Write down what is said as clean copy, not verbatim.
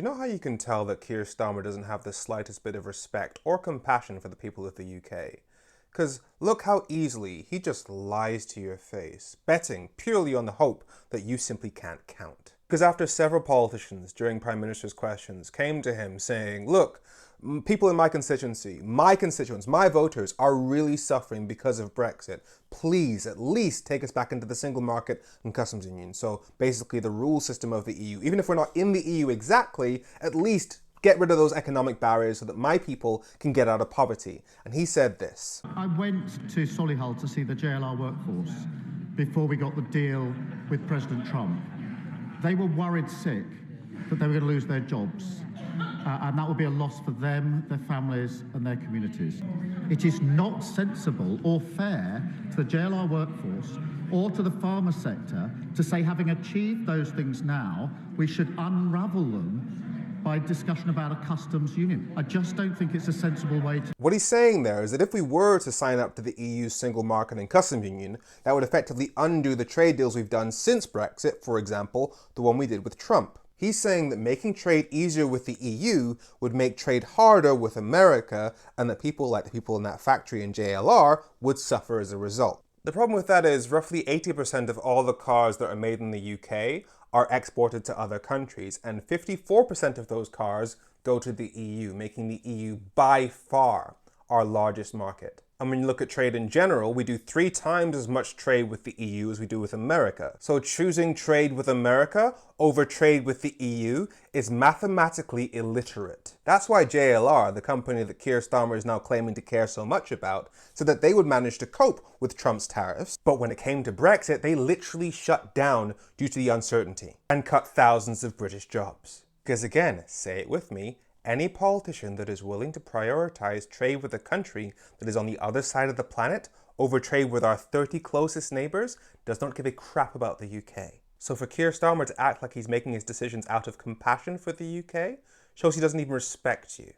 You know how you can tell that Keir Starmer doesn't have the slightest bit of respect or compassion for the people of the UK? Because look how easily he just lies to your face, betting purely on the hope that you simply can't count. Because after several politicians during Prime Minister's questions came to him saying, look, people in my constituency, my constituents, my voters are really suffering because of Brexit. Please at least take us back into the single market and customs union. So basically the rule system of the EU. Even if we're not in the EU exactly, at least get rid of those economic barriers so that my people can get out of poverty. And he said this. I went to Solihull to see the JLR workforce before we got the deal with President Trump. They were worried sick that they were going to lose their jobs. And that would be a loss for them, their families and their communities. It is not sensible or fair to the JLR workforce or to the pharma sector to say, having achieved those things now, we should unravel them by discussion about a customs union. I just don't think it's a sensible way to... What he's saying there is that if we were to sign up to the EU's single market and customs union, that would effectively undo the trade deals we've done since Brexit, for example, the one we did with Trump. He's saying that making trade easier with the EU would make trade harder with America, and that people like the people in that factory in JLR would suffer as a result. The problem with that is roughly 80% of all the cars that are made in the UK are exported to other countries, and 54% of those cars go to the EU, making the EU by far our largest market. And when you look at trade in general, we do 3 times as much trade with the EU as we do with America. So choosing trade with America over trade with the EU is mathematically illiterate. That's why JLR, the company that Keir Starmer is now claiming to care so much about, said that they would manage to cope with Trump's tariffs. But when it came to Brexit, they literally shut down due to the uncertainty and cut thousands of British jobs. Because again, say it with me, any politician that is willing to prioritize trade with a country that is on the other side of the planet over trade with our 30 closest neighbours does not give a crap about the UK. So for Keir Starmer to act like he's making his decisions out of compassion for the UK shows he doesn't even respect you.